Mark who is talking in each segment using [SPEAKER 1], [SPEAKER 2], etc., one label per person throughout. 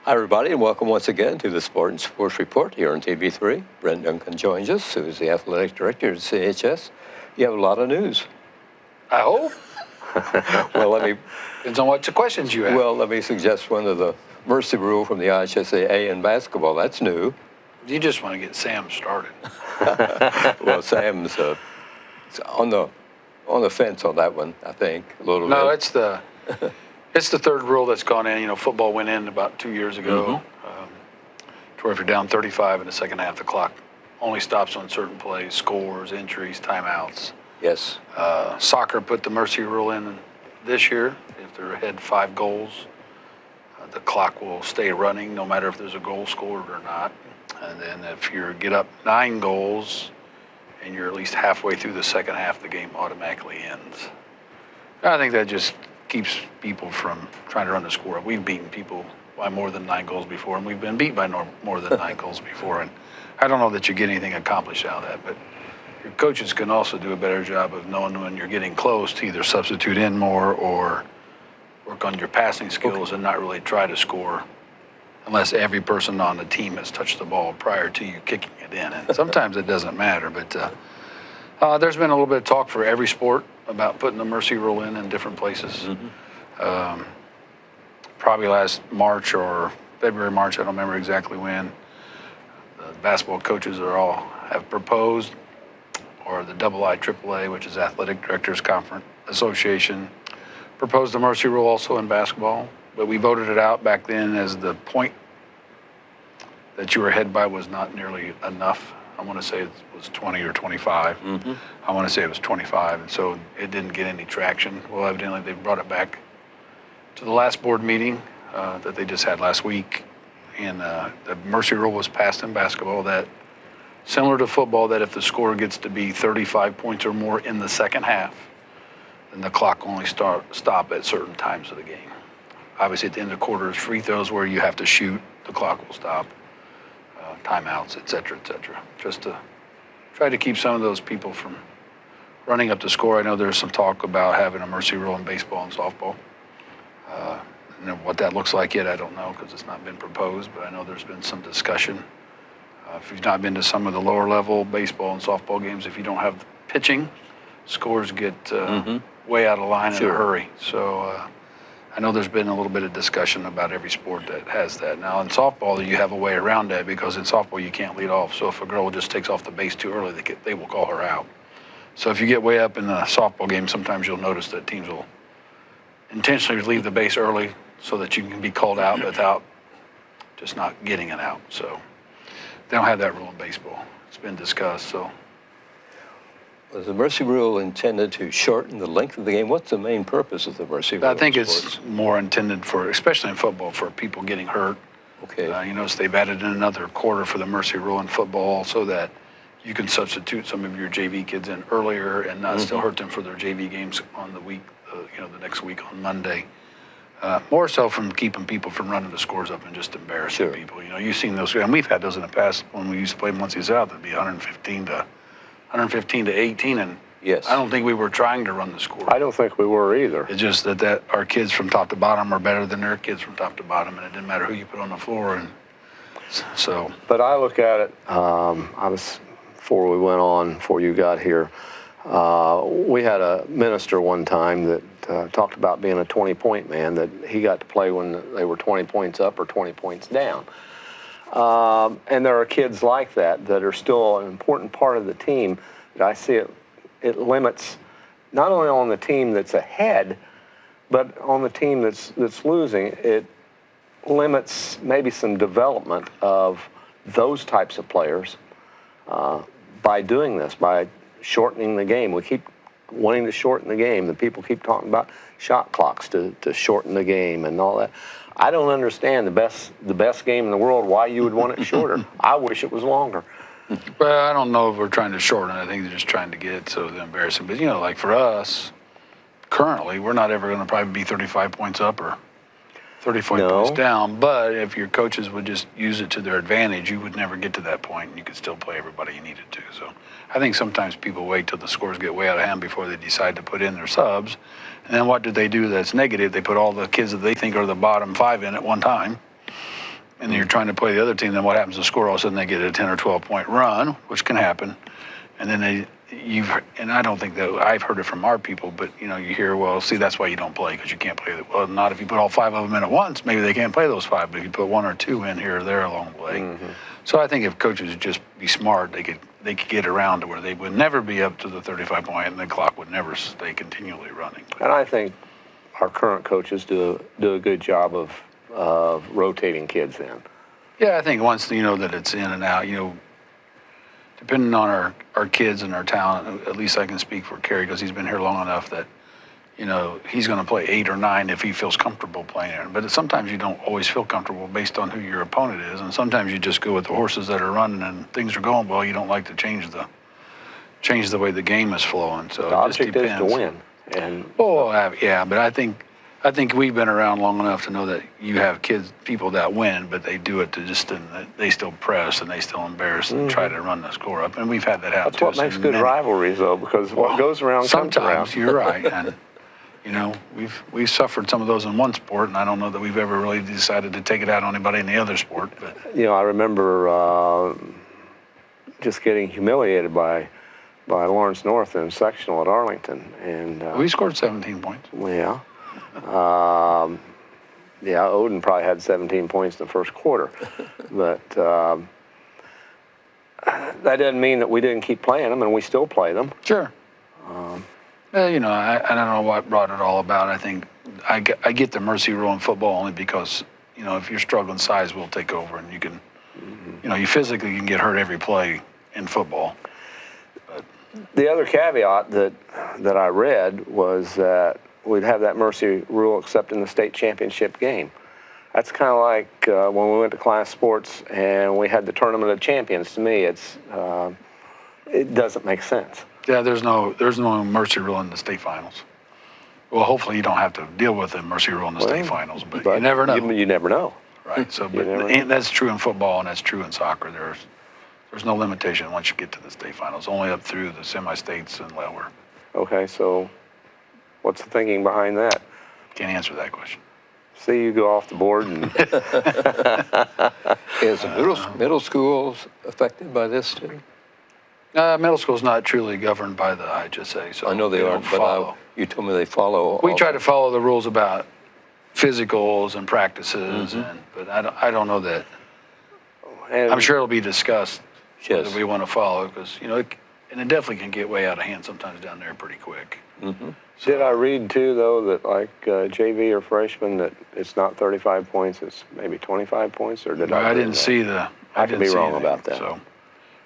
[SPEAKER 1] Hi, everybody, and welcome once again to the Spartan Sports Report here on TV3. Brent Duncan joins us, who is the athletic director at CHS. You have a lot of news.
[SPEAKER 2] I hope.
[SPEAKER 1] Well,
[SPEAKER 2] Depends on what the questions you have.
[SPEAKER 1] let me suggest one of the mercy rule from the IHSAA in basketball. That's new.
[SPEAKER 2] You just want to get Sam started.
[SPEAKER 1] Well, Sam's on the fence on that one, I think, a little
[SPEAKER 2] No,
[SPEAKER 1] bit.
[SPEAKER 2] it's the third rule that's gone in. You know, football went in about 2 years ago, to where if you're down 35 in the second half, the clock only stops on certain plays, scores, injuries, timeouts.
[SPEAKER 1] Yes.
[SPEAKER 2] Soccer put the mercy rule in this year. If they're ahead 5 goals, the clock will stay running no matter if there's a goal scored or not. And then if you get up 9 goals and you're at least halfway through the second half, the game automatically ends. I think that just keeps people from trying to run the score. We've beaten people by more than 9 goals before, and we've been beat by more than 9 goals before. And I don't know that you get anything accomplished out of that, but your coaches can also do a better job of knowing when you're getting close to either substitute in more or work on your passing skills and not really try to score unless every person on the team has touched the ball prior to you kicking it in. And sometimes it doesn't matter, but there's been a little bit of talk for every sport about putting the mercy rule in different places. Probably last March or February, March, I don't remember exactly when. The basketball coaches have proposed, or the IIAAA, which is Athletic Directors Conference Association, proposed the mercy rule also in basketball, but we voted it out back then as the point that you were ahead by was not nearly enough. I want to say it was 20 or 25. I want to say it was 25, and so it didn't get any traction. Well, evidently they brought it back to the last board meeting that they just had last week, and the mercy rule was passed in basketball that, similar to football, that if the score gets to be 35 points or more in the second half, then the clock only stop at certain times of the game. Obviously, at the end of the quarter is free throws where you have to shoot, the clock will stop. Timeouts, et cetera, just to try to keep some of those people from running up the score. I know there's some talk about having a mercy rule in baseball and softball. What that looks like yet, I don't know, because it's not been proposed, but I know there's been some discussion. If you've not been to some of the lower level baseball and softball games, if you don't have pitching, scores get way out of line in a hurry. So I know there's been a little bit of discussion about every sport that has that. Now in softball, you have a way around that, because in softball you can't lead off. So if a girl just takes off the base too early, they will call her out. So if you get way up in the softball game, sometimes you'll notice that teams will intentionally leave the base early so that you can be called out without just not getting it out. So they don't have that rule in baseball. It's been discussed. So
[SPEAKER 1] Was the mercy rule intended to shorten the length of the game? What's the main purpose of the mercy rule?
[SPEAKER 2] I think it's more intended for, especially in football, for people getting hurt.
[SPEAKER 1] Okay.
[SPEAKER 2] You notice they've added in another quarter for the mercy rule in football so that you can substitute some of your JV kids in earlier and not still hurt them for their JV games on the week, the next week on Monday. More so from keeping people from running the scores up and just embarrassing people. You've seen those, and we've had those in the past when we used to play Muncie South. It'd be 115 to 18, and
[SPEAKER 1] yes.
[SPEAKER 2] I don't think we were trying to run the score.
[SPEAKER 3] I don't think we were either.
[SPEAKER 2] It's just that our kids from top to bottom are better than their kids from top to bottom, and it didn't matter who you put on the floor. And so.
[SPEAKER 3] But I look at it, before you got here, we had a minister one time that talked about being a 20-point man, that he got to play when they were 20 points up or 20 points down. And there are kids like that are still an important part of the team. That I see it limits not only on the team that's ahead, but on the team that's losing. It limits maybe some development of those types of players by doing this, by shortening the game. We keep wanting to shorten the game. The people keep talking about shot clocks to shorten the game and all that. I don't understand the best game in the world, why you would want it shorter. I wish it was longer.
[SPEAKER 2] Well, I don't know if we're trying to shorten it. I think they're just trying to get it so embarrassing. But, like for us, currently, we're not ever going to probably be 35 points up or 35 points down. But if your coaches would just use it to their advantage, you would never get to that point, and you could still play everybody you needed to. So I think sometimes people wait till the scores get way out of hand before they decide to put in their subs. And then what do they do that's negative? They put all the kids that they think are the bottom 5 in at one time. and then you're trying to play the other team, then what happens to score? All of a sudden they get a 10 or 12 point run, which can happen. And then and I don't think that I've heard it from our people, but you hear, well, see, that's why you don't play, because you can't play. Well, not if you put all 5 of them in at once. Maybe they can't play those 5, but if you put 1 or 2 in here or there along the way. So I think if coaches would just be smart, they could get around to where they would never be up to the 35 point, and the clock would never stay continually running.
[SPEAKER 3] And I think our current coaches do a good job of rotating kids in.
[SPEAKER 2] Yeah, I think once that it's in and out, depending on our kids and our talent, at least I can speak for Kerry because he's been here long enough that, he's going to play 8 or 9 if he feels comfortable playing it. But sometimes you don't always feel comfortable based on who your opponent is, and sometimes you just go with the horses that are running and things are going well. You don't like to change the way the game is flowing. So
[SPEAKER 3] The
[SPEAKER 2] it just
[SPEAKER 3] object is
[SPEAKER 2] depends.
[SPEAKER 3] to win. And
[SPEAKER 2] Yeah, but I think we've been around long enough to know that you have people that win, but they do it they still press and they still embarrass and try to run the score up. And we've had that happen.
[SPEAKER 3] that's what makes good rivalries, though, because what goes around comes around.
[SPEAKER 2] Sometimes you're right, and we've suffered some of those in one sport, and I don't know that we've ever really decided to take it out on anybody in the other sport. But
[SPEAKER 3] I remember just getting humiliated by Lawrence North in sectional at Arlington, and
[SPEAKER 2] we scored 17 points.
[SPEAKER 3] Yeah. Odin probably had 17 points in the first quarter, but that doesn't mean that we didn't keep playing them, and we still play them.
[SPEAKER 2] Sure. I don't know what brought it all about. I think I get the mercy rule in football only because, if you're struggling, size will take over, and you can, you physically can get hurt every play in football. But
[SPEAKER 3] the other caveat that I read was that we'd have that mercy rule except in the state championship game. That's kind of like when we went to class sports and we had the tournament of champions. To me, it doesn't make sense.
[SPEAKER 2] Yeah, there's no mercy rule in the state finals. Well, hopefully you don't have to deal with the mercy rule in the state finals, but you never know.
[SPEAKER 3] You never know.
[SPEAKER 2] Right. So, and that's true in football and that's true in soccer. There's no limitation once you get to the state finals, only up through the semi-states and lower.
[SPEAKER 3] Okay, so what's the thinking behind that?
[SPEAKER 2] Can't answer that question.
[SPEAKER 3] See, you go off the board and
[SPEAKER 1] Is middle schools affected by this too?
[SPEAKER 2] Middle school's not truly governed by the IHSA, so
[SPEAKER 1] I know they aren't, but you told me they follow.
[SPEAKER 2] We try to follow the rules about physicals and practices, but I don't know that.
[SPEAKER 3] And
[SPEAKER 2] I'm sure it'll be discussed
[SPEAKER 1] Yes.
[SPEAKER 2] whether we want to follow, because and it definitely can get way out of hand sometimes down there pretty quick.
[SPEAKER 3] Did I read too, though, that like JV or freshman, that it's not 35 points, it's maybe 25 points, or did I?
[SPEAKER 2] I didn't see the.
[SPEAKER 3] I could be wrong
[SPEAKER 2] anything,
[SPEAKER 3] about that.
[SPEAKER 2] So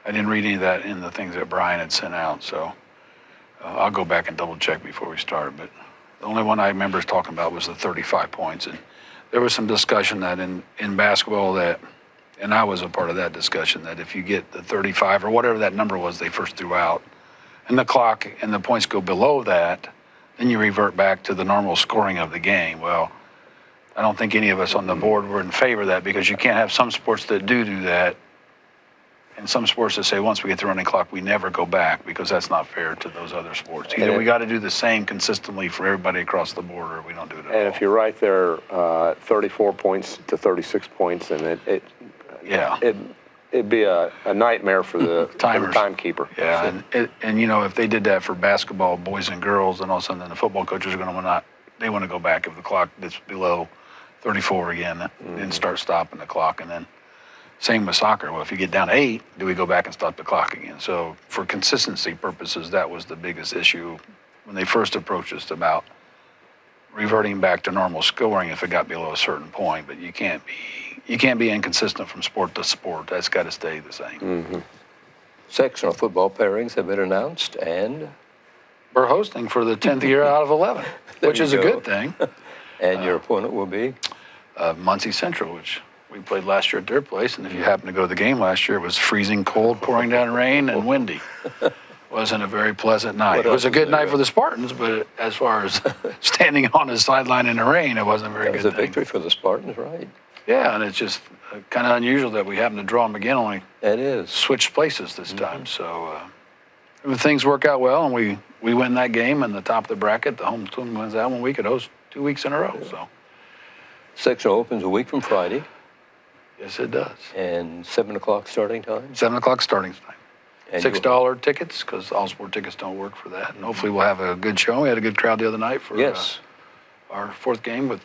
[SPEAKER 2] I didn't read any of that in the things that Brian had sent out. So I'll go back and double check before we start. But the only one I remember talking about was the 35 points, and there was some discussion that in basketball that, and I was a part of that discussion, that if you get the 35 or whatever that number was they first threw out, and the clock and the points go below that, then you revert back to the normal scoring of the game. Well, I don't think any of us on the board were in favor of that, because you can't have some sports that do that, and some sports that say once we get the running clock, we never go back, because that's not fair to those other sports. Either we got to do the same consistently for everybody across the board, or we don't do it at all.
[SPEAKER 3] And if you're right there, 34 points to 36 points, and it'd be a nightmare for the timekeeper.
[SPEAKER 2] Yeah, and if they did that for basketball, boys and girls, then all of a sudden the football coaches are going to want to go back if the clock is below 34 again, then start stopping the clock. And then same with soccer. Well, if you get down to 8, do we go back and stop the clock again? So for consistency purposes, that was the biggest issue when they first approached us about reverting back to normal scoring if it got below a certain point. But you can't be inconsistent from sport to sport. That's got to stay the same.
[SPEAKER 1] Sectional football pairings have been announced, and
[SPEAKER 2] we're hosting for the 10th year out of 11, which is a good thing.
[SPEAKER 1] And your opponent will be?
[SPEAKER 2] Muncie Central, which we played last year at their place. And if you happened to go to the game last year, it was freezing cold, pouring down rain, and windy. Wasn't a very pleasant night. It was a good night for the Spartans, but as far as standing on the sideline in the rain, it wasn't a very good thing.
[SPEAKER 1] It was a victory for the Spartans, right?
[SPEAKER 2] Yeah, and it's just kind of unusual that we happen to draw them again, only
[SPEAKER 1] it is.
[SPEAKER 2] Switched places this time. So if things work out well and we win that game and the top of the bracket, the home team wins that one, we could host 2 weeks in a row. So
[SPEAKER 1] Sectional opens a week from Friday.
[SPEAKER 2] Yes, it does.
[SPEAKER 1] And 7 o'clock starting time?
[SPEAKER 2] 7 o'clock starting time.
[SPEAKER 1] And
[SPEAKER 2] $6 tickets, because all sport tickets don't work for that. And hopefully we'll have a good show. We had a good crowd the other night for
[SPEAKER 1] Yes.
[SPEAKER 2] our fourth game with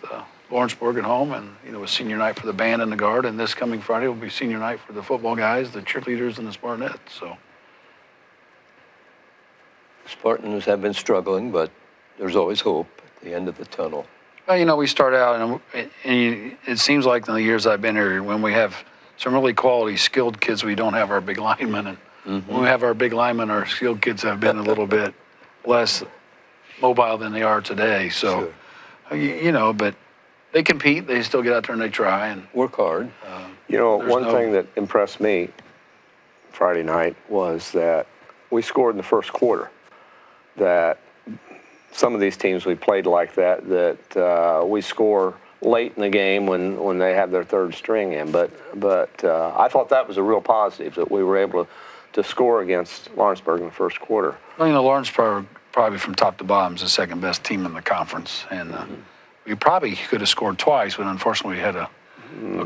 [SPEAKER 2] Lawrenceburg at home, and it was senior night for the band and the guard. And this coming Friday will be senior night for the football guys, the cheerleaders, and the Spartanettes. So
[SPEAKER 1] Spartans have been struggling, but there's always hope at the end of the tunnel.
[SPEAKER 2] well, we start out, and it seems like in the years I've been here, when we have some really quality, skilled kids, we don't have our big linemen, and when we have our big linemen, our skilled kids have been a little bit less mobile than they are today. So, but they compete. They still get out there and they try and
[SPEAKER 1] Work hard.
[SPEAKER 3] One thing that impressed me Friday night was that we scored in the first quarter. That some of these teams we played like that we score late in the game when they have their third string in. But I thought that was a real positive that we were able to score against Lawrenceburg in the first quarter.
[SPEAKER 2] Well, Lawrenceburg probably from top to bottom is the second best team in the conference, and we probably could have scored twice, but unfortunately we had a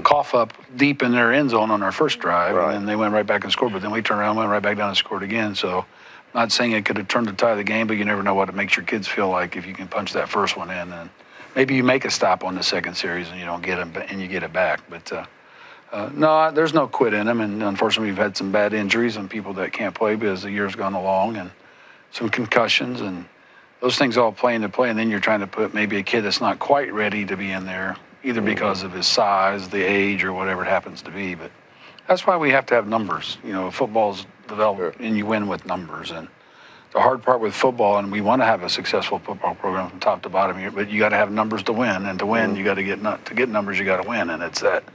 [SPEAKER 2] cough up deep in their end zone on our first drive,
[SPEAKER 3] Right.
[SPEAKER 2] and then they went right back and scored. But then we turned around, went right back down and scored again. So, not saying it could have turned the tide of the game, but you never know what it makes your kids feel like if you can punch that first one in, and maybe you make a stop on the second series and you don't get it, and you get it back. But no, there's no quit in them, and unfortunately we've had some bad injuries and people that can't play because the year's gone along, and some concussions, and those things all play into play. And then you're trying to put maybe a kid that's not quite ready to be in there, either because of his size, the age, or whatever it happens to be. But that's why we have to have numbers. Football's developed, and you win with numbers. And the hard part with football, and we want to have a successful football program from top to bottom here, but you got to have numbers to win, and to win, you got to get numbers, you got to win. And it's that.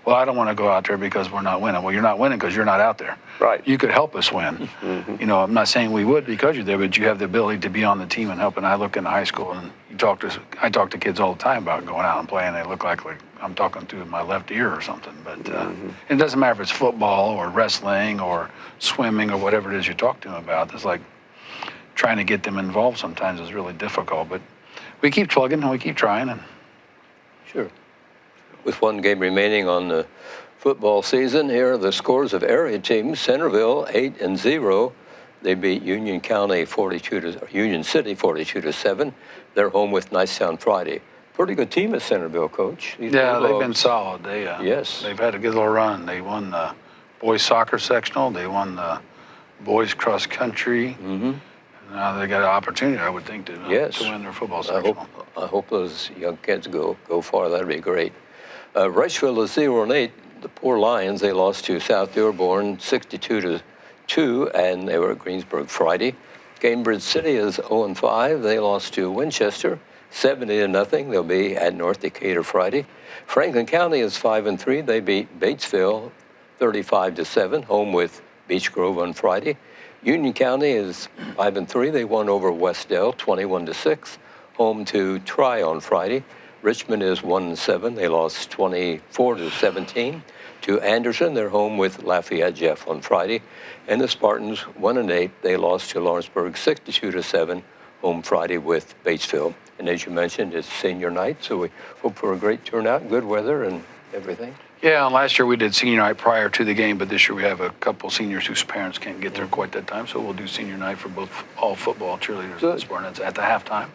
[SPEAKER 2] Well, I don't want to go out there because we're not winning. Well, you're not winning because you're not out there.
[SPEAKER 3] Right.
[SPEAKER 2] You could help us win. I'm not saying we would because you're there, but you have the ability to be on the team and help. And I look in high school, and I talk to kids all the time about going out and playing. They look like I'm talking to my left ear or something. But it doesn't matter if it's football or wrestling or swimming or whatever it is you talk to them about. It's like trying to get them involved sometimes is really difficult. But we keep plugging and we keep trying. And
[SPEAKER 1] Sure. With one game remaining on the football season, here are the scores of area teams. Centerville 8-0. They beat Union City 42-7. They're home with Nicetown Friday. Pretty good team at Centerville, Coach. These
[SPEAKER 2] yeah, they've
[SPEAKER 1] Bulldogs.
[SPEAKER 2] been solid.
[SPEAKER 1] Yes.
[SPEAKER 2] They've had a good little run. They won the boys soccer sectional. They won the boys cross country. Now they got an opportunity, I would think, to win their football sectional.
[SPEAKER 1] I hope those young kids go far. That'd be great. Rushville is 0-8. The poor Lions, they lost to South Dearborn 62-2, and they were at Greensburg Friday. Cambridge City is 0-5. They lost to Winchester 70-0. They'll be at North Decatur Friday. Franklin County is 5-3. They beat Batesville 35-7, home with Beech Grove on Friday. Union County is 5-3. They won over Westdale 21-6, home to Try on Friday. Richmond is 1-7. They lost 24-17 to Anderson. They're home with Lafayette Jeff on Friday. And the Spartans 1-8. They lost to Lawrenceburg 62-7, home Friday with Batesville. And as you mentioned, it's senior night, so we hope for a great turnout, good weather, and everything.
[SPEAKER 2] Yeah, and last year we did senior night prior to the game, but this year we have a couple seniors whose parents can't get there quite that time, so we'll do senior night for all football cheerleaders and Spartans at the halftime.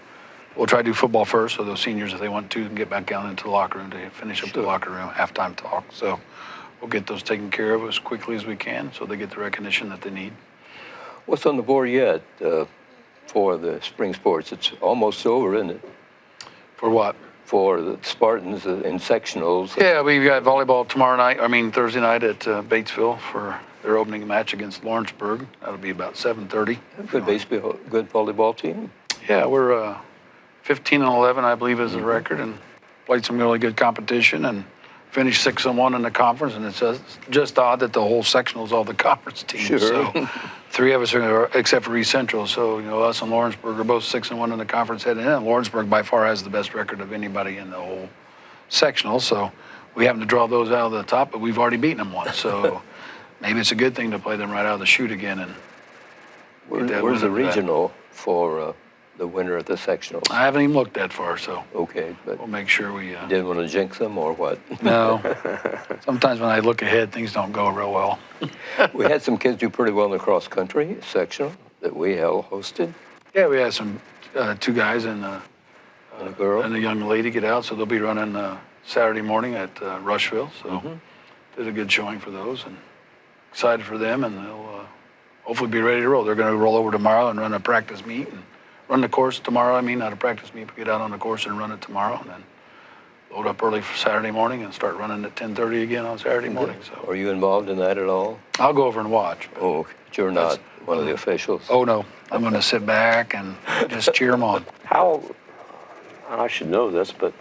[SPEAKER 2] We'll try to do football first, so those seniors, if they want to, can get back down into the locker room to finish up the locker room halftime talk. So we'll get those taken care of as quickly as we can so they get the recognition that they need.
[SPEAKER 1] What's on the board yet for the spring sports? It's almost over, isn't it?
[SPEAKER 2] For what?
[SPEAKER 1] For the Spartans in sectionals.
[SPEAKER 2] Yeah, we've got volleyball Thursday night at Batesville for their opening match against Lawrenceburg. That'll be about 7:30.
[SPEAKER 1] Good baseball, good volleyball team.
[SPEAKER 2] Yeah, we're 15-11, I believe, is the record, and played some really good competition and finished 6-1 in the conference. And it's just odd that the whole sectional is all the conference teams.
[SPEAKER 1] Sure.
[SPEAKER 2] So three of us are, except for East Central. So us and Lawrenceburg are both 6-1 in the conference heading in. Lawrenceburg by far has the best record of anybody in the whole sectional. So we happen to draw those out of the top, but we've already beaten them once. So maybe it's a good thing to play them right out of the chute again. And
[SPEAKER 1] Where's the regional for the winner at the sectionals?
[SPEAKER 2] I haven't even looked that far, so
[SPEAKER 1] Okay, but
[SPEAKER 2] we'll make sure we.
[SPEAKER 1] didn't want to jinx them or what?
[SPEAKER 2] No. Sometimes when I look ahead, things don't go real well.
[SPEAKER 1] We had some kids do pretty well in the cross country sectional that we hosted.
[SPEAKER 2] Yeah, we had some 2 guys and
[SPEAKER 1] And a girl.
[SPEAKER 2] and a young lady get out, so they'll be running Saturday morning at Rushville. So did a good showing for those, and excited for them, and they'll hopefully be ready to roll. They're going to roll over tomorrow and run a practice meet and run the course tomorrow. I mean, not a practice meet, but get out on the course and run it tomorrow, and then load up early for Saturday morning and start running at 10:30 again on Saturday morning. So
[SPEAKER 1] Are you involved in that at all?
[SPEAKER 2] I'll go over and watch.
[SPEAKER 1] Oh, but you're not one of the officials.
[SPEAKER 2] Oh no, I'm going to sit back and just cheer them on.
[SPEAKER 3] How, I should know this, but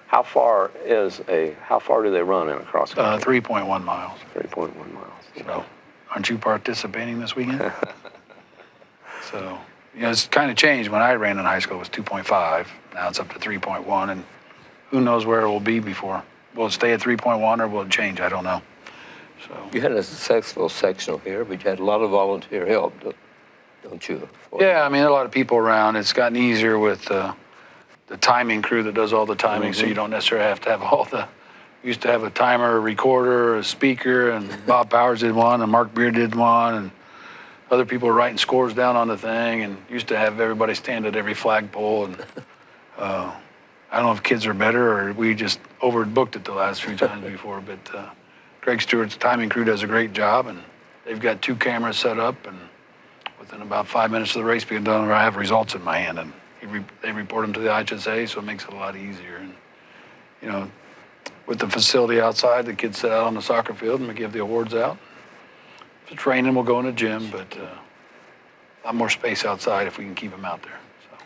[SPEAKER 3] how far do they run in a cross country?
[SPEAKER 2] 3.1 miles.
[SPEAKER 3] 3.1 miles.
[SPEAKER 2] So, aren't you participating this weekend? So, it's kind of changed. When I ran in high school, it was 2.5. Now it's up to 3.1, and who knows where it will be before. Will it stay at 3.1 or will it change? I don't know. So,
[SPEAKER 1] You had a successful sectional here, but you had a lot of volunteer help, don't you?
[SPEAKER 2] yeah, I mean, there are a lot of people around. It's gotten easier with the timing crew that does all the timing, so you don't necessarily have to have all the. We used to have a timer, a recorder, a speaker, and Bob Powers did one, and Mark Beard did one, and other people were writing scores down on the thing, and used to have everybody stand at every flagpole. And I don't know if kids are better or we just overbooked it the last few times before, but Greg Stewart's timing crew does a great job, and they've got 2 cameras set up, and within about 5 minutes of the race being done, I have results in my hand, and they report them to the IHSA, so it makes it a lot easier. And with the facility outside, the kids sit out on the soccer field and we give the awards out. If it's raining, we'll go in the gym, but a lot more space outside if we can keep them out there. So.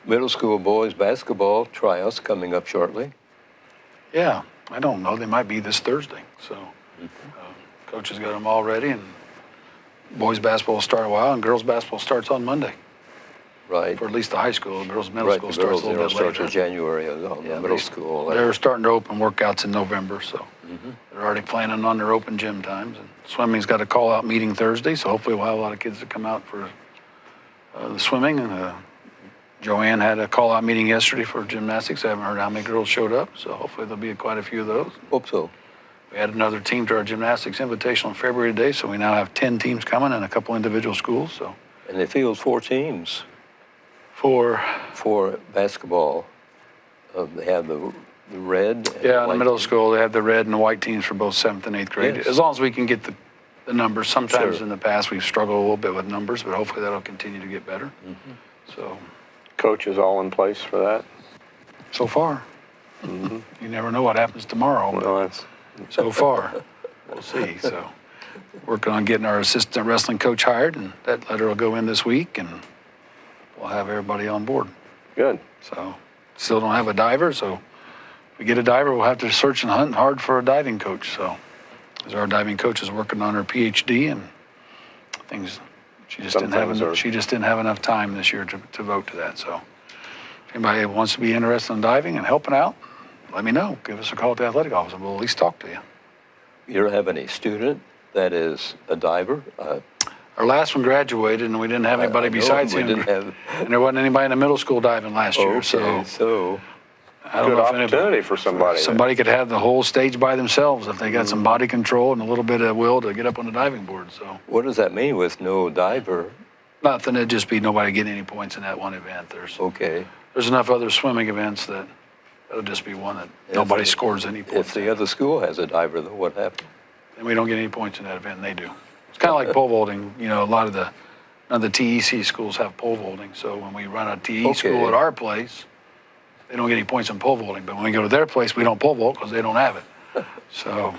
[SPEAKER 1] Middle school boys basketball tryouts coming up shortly.
[SPEAKER 2] Yeah, I don't know. They might be this Thursday. So coach has got them all ready, and boys basketball will start a while, and girls basketball starts on Monday.
[SPEAKER 1] Right.
[SPEAKER 2] For at least the high school. Girls middle
[SPEAKER 1] Right,
[SPEAKER 2] school
[SPEAKER 1] the
[SPEAKER 2] starts
[SPEAKER 1] girls,
[SPEAKER 2] a little bit
[SPEAKER 1] starts
[SPEAKER 2] later.
[SPEAKER 1] in January on the middle school.
[SPEAKER 2] They're starting to open workouts in November, so they're already planning on their open gym times. And swimming's got a call-out meeting Thursday, so hopefully we'll have a lot of kids that come out for the swimming. And Joanne had a call-out meeting yesterday for gymnastics. I haven't heard how many girls showed up, so hopefully there'll be quite a few of those.
[SPEAKER 1] Hope so.
[SPEAKER 2] We added another team to our gymnastics invitational in February today, so we now have 10 teams coming and a couple individual schools. So
[SPEAKER 1] And they field 4 teams
[SPEAKER 2] for
[SPEAKER 1] basketball. They have the red. And
[SPEAKER 2] in the
[SPEAKER 1] white
[SPEAKER 2] middle
[SPEAKER 1] team.
[SPEAKER 2] school, they have the red and the white teams for both 7th and 8th grade.
[SPEAKER 1] Yes.
[SPEAKER 2] As long as we can get the numbers. Sometimes
[SPEAKER 1] Sure.
[SPEAKER 2] in the past we've struggled a little bit with numbers, but hopefully that'll continue to get better. So
[SPEAKER 3] Coaches all in place for that?
[SPEAKER 2] so far, you never know what happens tomorrow. But
[SPEAKER 3] Well, that's
[SPEAKER 2] so far, we'll see. So working on getting our assistant wrestling coach hired, and that letter will go in this week, and we'll have everybody on board.
[SPEAKER 3] good.
[SPEAKER 2] So still don't have a diver, so if we get a diver, we'll have to search and hunt hard for a diving coach. So as our diving coach is working on her PhD and things, she just didn't have enough time this year to vote to that. So if anybody wants to be interested in diving and helping out, let me know. Give us a call at the athletic office, and we'll at least talk to you.
[SPEAKER 1] You don't have any student that is a diver?
[SPEAKER 2] Our last one graduated, and we didn't have anybody
[SPEAKER 1] I know
[SPEAKER 2] besides
[SPEAKER 1] we
[SPEAKER 2] him.
[SPEAKER 1] didn't have.
[SPEAKER 2] And there wasn't anybody in the middle school diving last year.
[SPEAKER 1] Okay, so
[SPEAKER 2] I don't
[SPEAKER 3] Good
[SPEAKER 2] know if
[SPEAKER 3] opportunity for somebody.
[SPEAKER 2] somebody could have the whole stage by themselves if they got some body control and a little bit of will to get up on the diving board. So
[SPEAKER 1] what does that mean with no diver?
[SPEAKER 2] nothing, it'd just be nobody getting any points in that one event.
[SPEAKER 1] Okay.
[SPEAKER 2] There's enough other swimming events that it'll just be one that nobody scores any points.
[SPEAKER 1] If the other school has a diver, then what happens?
[SPEAKER 2] And we don't get any points in that event, and they do. It's kind of like pole vaulting. A lot of the TEC schools have pole vaulting. So when we run a TE school at our place, they don't get any points in pole vaulting. But when we go to their place, we don't pole vault because they don't have it. So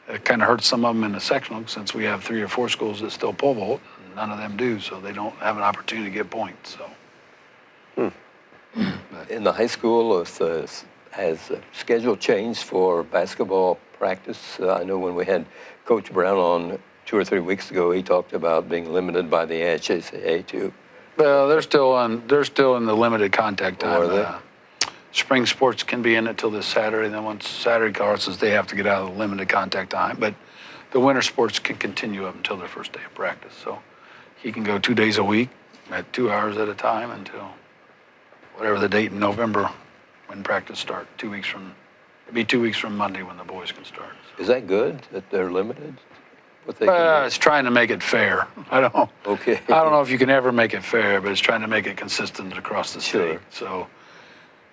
[SPEAKER 2] it kind of hurts some of them in the sectional since we have 3 or 4 schools that still pole vault. And none of them do, so they don't have an opportunity to get points. So.
[SPEAKER 1] In the high school, has the schedule changed for basketball practice? I know when we had Coach Brown on 2 or 3 weeks ago, he talked about being limited by the HSAA too.
[SPEAKER 2] Well, they're still in the limited contact time.
[SPEAKER 1] Are they?
[SPEAKER 2] Spring sports can be in it till this Saturday. Then once Saturday crosses, they have to get out of the limited contact time. But the winter sports can continue up until their first day of practice. So he can go 2 days a week at 2 hours at a time until whatever the date in November when practice starts. 2 weeks from, it'd be 2 weeks from Monday when the boys can start.
[SPEAKER 1] Is that good that they're limited? What they can do?
[SPEAKER 2] It's trying to make it fair. I don't know.
[SPEAKER 1] Okay.
[SPEAKER 2] I don't know if you can ever make it fair, but it's trying to make it consistent across the state.
[SPEAKER 1] Sure.
[SPEAKER 2] So,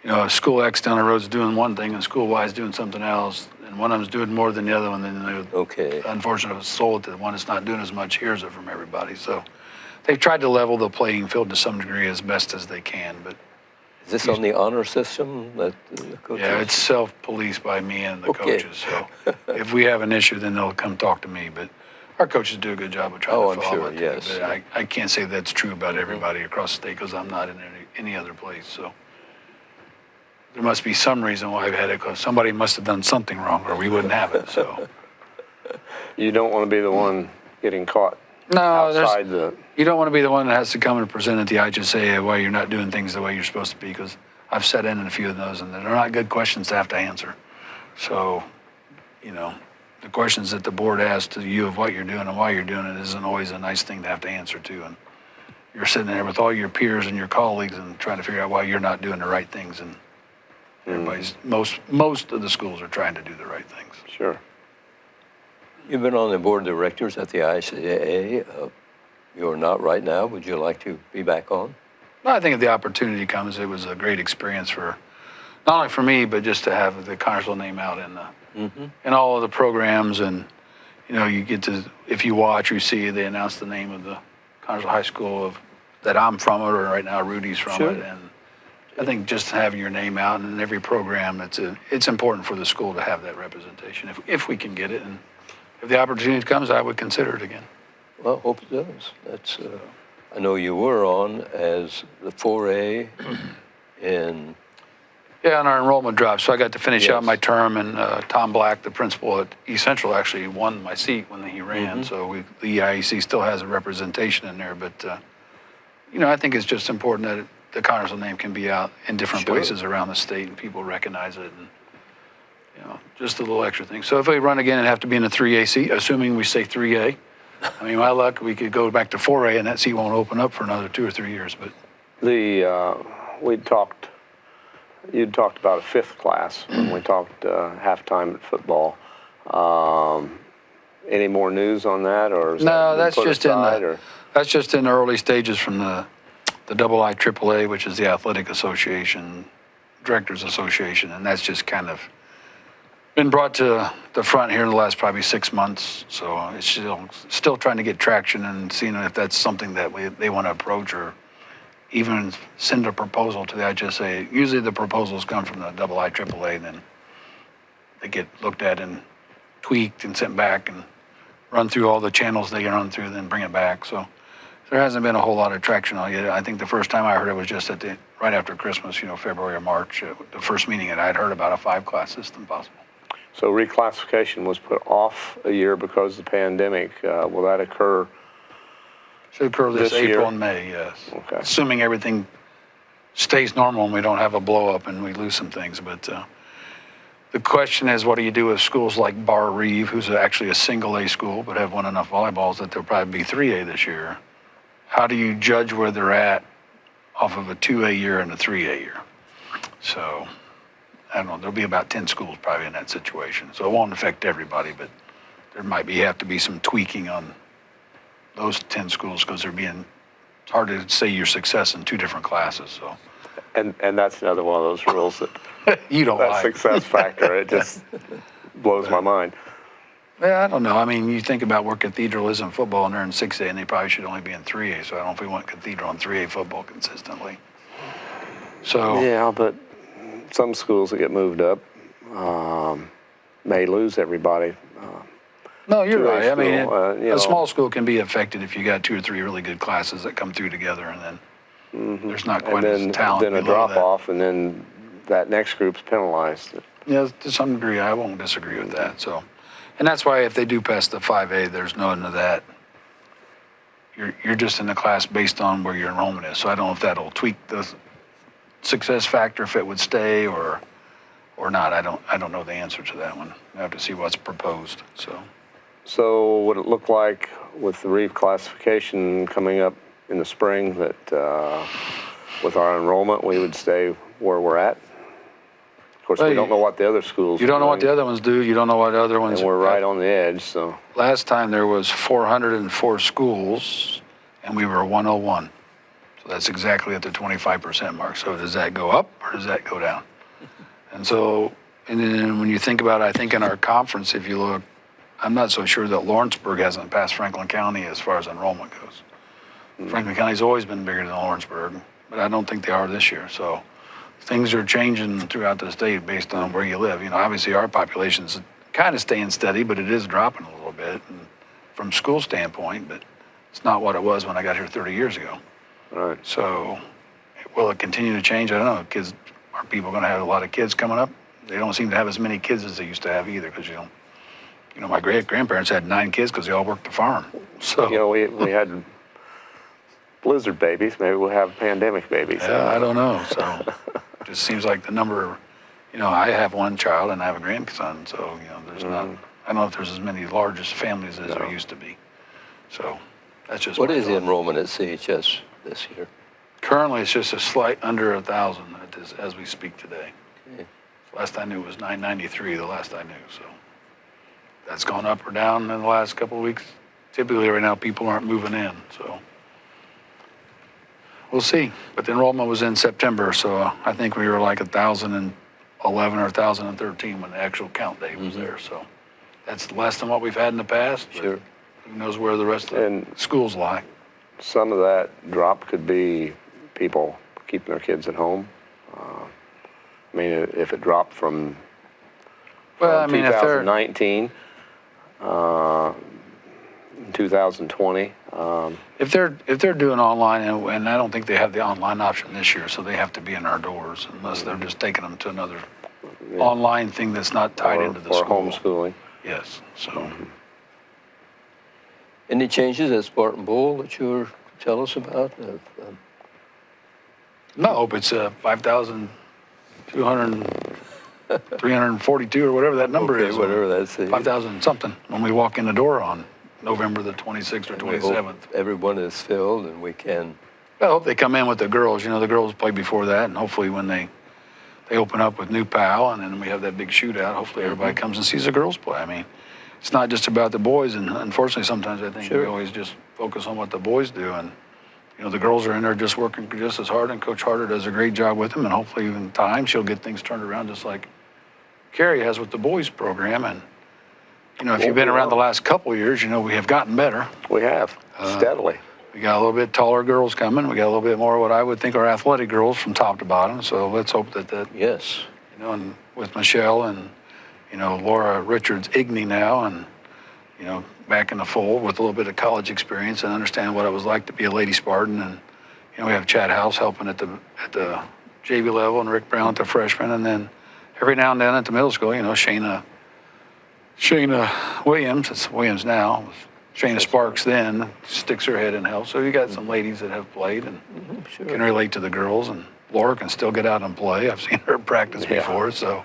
[SPEAKER 2] if school X down the road's doing one thing and school Y is doing something else, and one of them's doing more than the other one, then they
[SPEAKER 1] Okay.
[SPEAKER 2] unfortunately sold to the one that's not doing as much, hears it from everybody. So they've tried to level the playing field to some degree as best as they can, but
[SPEAKER 1] Is this on the honor system that the coaches?
[SPEAKER 2] yeah, it's self-policed by me and the
[SPEAKER 1] Okay.
[SPEAKER 2] coaches. So if we have an issue, then they'll come talk to me. But our coaches do a good job of trying
[SPEAKER 1] Oh,
[SPEAKER 2] to
[SPEAKER 1] I'm
[SPEAKER 2] follow
[SPEAKER 1] sure,
[SPEAKER 2] it.
[SPEAKER 1] yes.
[SPEAKER 2] But I can't say that's true about everybody across the state because I'm not in any other place. So there must be some reason why I've had it because somebody must have done something wrong or we wouldn't have it. So
[SPEAKER 3] You don't want to be the one getting caught
[SPEAKER 2] no,
[SPEAKER 3] outside
[SPEAKER 2] you don't want to be the one that has to come and present at the IHSA why you're not doing things the way you're supposed to be because I've sat in a few of those and they're not good questions to have to answer. So, the questions that the board asks to you of what you're doing and why you're doing it isn't always a nice thing to have to answer to. And you're sitting there with all your peers and your colleagues and trying to figure out why you're not doing the right things. And everybody's, most of the schools are trying to do the right things.
[SPEAKER 3] Sure.
[SPEAKER 1] You've been on the board of directors at the ICAA. You're not right now. Would you like to be back on?
[SPEAKER 2] No, I think if the opportunity comes, it was a great experience for, not only for me, but just to have the Connersville name out in all of the programs. And, you get to, if you watch, you see they announce the name of the Connersville High School that I'm from it, or right now Rudy's from
[SPEAKER 1] Sure.
[SPEAKER 2] it. And I think just having your name out in every program, it's important for the school to have that representation if we can get it. And if the opportunity comes, I would consider it again.
[SPEAKER 1] Well, hope it does. That's. I know you were on as the 4A in.
[SPEAKER 2] Yeah, on our enrollment drive. So I got to finish out
[SPEAKER 1] Yes.
[SPEAKER 2] my term, and Tom Black, the principal at East Central, actually won my seat when he ran. So the EIEC still has a representation in there. But, I think it's just important that the Connersville name can be out in different
[SPEAKER 1] Sure.
[SPEAKER 2] places around the state and people recognize it. And, just a little extra thing. So if we run again and have to be in a 3A seat, assuming we stay 3A, I mean, my luck, we could go back to 4A and that seat won't open up for another 2 or 3 years. But
[SPEAKER 3] You'd talked about a fifth class when we talked halftime at football. Any more news on that, or is
[SPEAKER 2] no,
[SPEAKER 3] that
[SPEAKER 2] that's
[SPEAKER 3] been put
[SPEAKER 2] just
[SPEAKER 3] aside,
[SPEAKER 2] that's just in the early stages from the IIAA, which is the Athletic Association, Directors Association, and that's just kind of been brought to the front here in the last probably 6 months. So it's still trying to get traction and seeing if that's something that they want to approach or even send a proposal to the IHSA. Usually the proposals come from the IIAA, and then they get looked at and tweaked and sent back and run through all the channels they can run through, then bring it back. So there hasn't been a whole lot of traction on it yet. I think the first time I heard it was just right after Christmas, February or March, the first meeting that I'd heard about a 5-class system possible.
[SPEAKER 3] So reclassification was put off a year because of the pandemic. Will that occur?
[SPEAKER 2] Should occur this
[SPEAKER 3] This year?
[SPEAKER 2] April and May, yes.
[SPEAKER 3] Okay.
[SPEAKER 2] Assuming everything stays normal and we don't have a blow up and we lose some things. But the question is, what do you do with schools like Bar Reeve, who's actually a single A school, but have won enough volleyballs that they'll probably be 3A this year? How do you judge where they're at off of a 2A year and a 3A year? So, I don't know, there'll be about 10 schools probably in that situation. So it won't affect everybody, but there might have to be some tweaking on those 10 schools because it's hard to say your success in 2 different classes. So
[SPEAKER 3] And that's another one of those rules that
[SPEAKER 2] you don't
[SPEAKER 3] that
[SPEAKER 2] like.
[SPEAKER 3] success factor. It just blows my mind.
[SPEAKER 2] Yeah, I don't know. I mean, you think about where Cathedral is in football, and they're in 6A, and they probably should only be in 3A. So I don't know if we want Cathedral in 3A football consistently. So
[SPEAKER 3] Yeah, but some schools that get moved up may lose everybody.
[SPEAKER 2] no, you're
[SPEAKER 3] 2A
[SPEAKER 2] right. I mean,
[SPEAKER 3] school,
[SPEAKER 2] a small school can be affected if you got 2 or 3 really good classes that come through together, and then there's not quite
[SPEAKER 3] And
[SPEAKER 2] as talent.
[SPEAKER 3] then a
[SPEAKER 2] below
[SPEAKER 3] drop
[SPEAKER 2] that.
[SPEAKER 3] off, and then that next group's penalized.
[SPEAKER 2] Yeah, to some degree, I won't disagree with that. So, and that's why if they do pass the 5A, there's none of that. You're just in the class based on where your enrollment is. So I don't know if that'll tweak the success factor, if it would stay or not. I don't know the answer to that one. I have to see what's proposed. So
[SPEAKER 3] So would it look like with the reclassification coming up in the spring that with our enrollment, we would stay where we're at. Of course, we don't know what the other schools
[SPEAKER 2] You don't know what the
[SPEAKER 3] doing,
[SPEAKER 2] other ones do. You don't know what the other ones.
[SPEAKER 3] and we're right on the edge, so.
[SPEAKER 2] Last time there was 404 schools, and we were 101. So that's exactly at the 25% mark. So does that go up or does that go down? And so, and then when you think about it, I think in our conference, if you look, I'm not so sure that Lawrenceburg hasn't passed Franklin County as far as enrollment goes. Franklin County's always been bigger than Lawrenceburg, but I don't think they are this year. So things are changing throughout the state based on where you live. You know, obviously our population's kind of staying steady, but it is dropping a little bit and from school standpoint, but it's not what it was when I got here 30 years ago.
[SPEAKER 3] Right.
[SPEAKER 2] So will it continue to change? I don't know. Kids, are people going to have a lot of kids coming up? They don't seem to have as many kids as they used to have either, because you know, my grandparents had 9 kids because they all worked the farm. So
[SPEAKER 3] You know, we had blizzard babies. Maybe we'll have pandemic babies.
[SPEAKER 2] yeah, I don't know. So it just seems like the number. You know, I have one child and I have a grandson, so you know, there's not. I don't know if there's as many largest families as there used to be. So that's just.
[SPEAKER 1] What
[SPEAKER 2] my
[SPEAKER 1] is the
[SPEAKER 2] thought.
[SPEAKER 1] enrollment at CHS this year?
[SPEAKER 2] Currently, it's just a slight under 1,000 as we speak today.
[SPEAKER 1] Okay.
[SPEAKER 2] Last I knew it was 993. The last I knew, so that's gone up or down in the last couple of weeks. Typically, right now, people aren't moving in, so we'll see. But the enrollment was in September, so I think we were like 1,011 or 1,013 when the actual count date was there. So that's less than what we've had in the past. But
[SPEAKER 1] Sure.
[SPEAKER 2] who knows where the rest of the
[SPEAKER 3] And-
[SPEAKER 2] schools lie?
[SPEAKER 3] Some of that drop could be people keeping their kids at home. I mean, if it dropped from
[SPEAKER 2] Well, I mean, if they're
[SPEAKER 3] 2019, 2020.
[SPEAKER 2] If they're doing online, and I don't think they have the online option this year, so they have to be in our doors unless they're just taking them to another online thing that's not tied into the
[SPEAKER 3] or
[SPEAKER 2] school.
[SPEAKER 3] homeschooling.
[SPEAKER 2] Yes, so
[SPEAKER 1] Any changes at Spartan Bowl that you were tell us about?
[SPEAKER 2] no, but it's 5,342 or whatever that number
[SPEAKER 1] Okay,
[SPEAKER 2] is.
[SPEAKER 1] whatever that's.
[SPEAKER 2] 5,000 something when we walk in the door on November the 26th or
[SPEAKER 1] We hope
[SPEAKER 2] 27th.
[SPEAKER 1] everyone is filled and we can.
[SPEAKER 2] I hope they come in with the girls. You know, the girls play before that, and hopefully when they open up with new PAL, and then we have that big shootout, hopefully everybody comes and sees the girls play. I mean, it's not just about the boys, and unfortunately sometimes I think we
[SPEAKER 1] Sure.
[SPEAKER 2] always just focus on what the boys do, and you know, the girls are in there just working just as hard, and Coach Harder does a great job with them, and hopefully in time she'll get things turned around just like Carrie has with the boys program. And you know, if you've been around the last couple of years, you know we have gotten better.
[SPEAKER 3] We have, steadily.
[SPEAKER 2] We got a little bit taller girls coming. We got a little bit more what I would think are athletic girls from top to bottom. So let's hope that
[SPEAKER 1] Yes.
[SPEAKER 2] you know, and with Michelle and, you know, Laura Richards Igney now, and, you know, back in the fold with a little bit of college experience and understand what it was like to be a Lady Spartan. And, you know, we have Chad House helping at the JV level, and Rick Brown at the freshman. And then every now and then at the middle school, you know, Shayna Williams, it's Williams now, Shayna Sparks then sticks her head in help. So you got some ladies that have played and
[SPEAKER 1] Sure.
[SPEAKER 2] can relate to the girls, and Laura can still get out and play. I've seen her practice before, so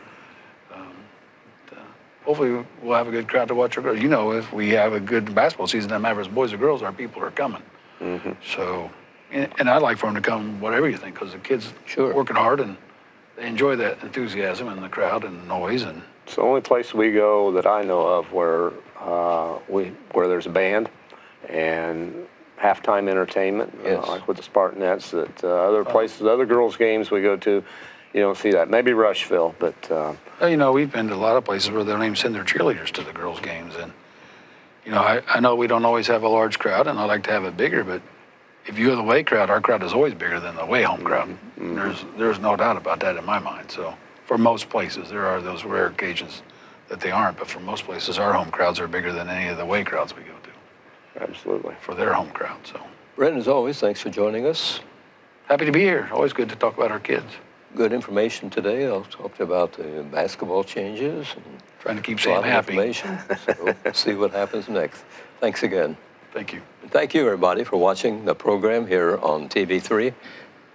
[SPEAKER 2] hopefully we'll have a good crowd to watch our girls. You know, if we have a good basketball season, no matter if it's boys or girls, our people are coming. So, and I'd like for them to come, whatever you think, because the kids
[SPEAKER 1] Sure.
[SPEAKER 2] working hard and they enjoy that enthusiasm and the crowd and the noise. And
[SPEAKER 3] It's the only place we go that I know of where where there's a band and halftime entertainment,
[SPEAKER 1] Yes.
[SPEAKER 3] like with the Spartanettes. That other places, other girls' games we go to, you don't see that. Maybe Rushville, but
[SPEAKER 2] well, you know, we've been to a lot of places where they don't even send their cheerleaders to the girls' games. And, you know, I know we don't always have a large crowd, and I like to have it bigger, but if you have the away crowd, our crowd is always bigger than the away home crowd. There's no doubt about that in my mind. So for most places, there are those rare occasions that they aren't, but for most places, our home crowds are bigger than any of the away crowds we go to
[SPEAKER 3] absolutely.
[SPEAKER 2] for their home crowd. So
[SPEAKER 1] Brent, as always, thanks for joining us.
[SPEAKER 2] happy to be here. Always good to talk about our kids.
[SPEAKER 1] Good information today. I'll talk about the basketball changes and
[SPEAKER 2] Trying to keep
[SPEAKER 1] a
[SPEAKER 2] Sam
[SPEAKER 1] lot of
[SPEAKER 2] happy.
[SPEAKER 1] information. So we'll see what happens next. Thanks again.
[SPEAKER 2] Thank you.
[SPEAKER 1] And thank you, everybody, for watching the program here on TV3.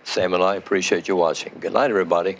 [SPEAKER 1] Sam and I appreciate you watching. Good night, everybody.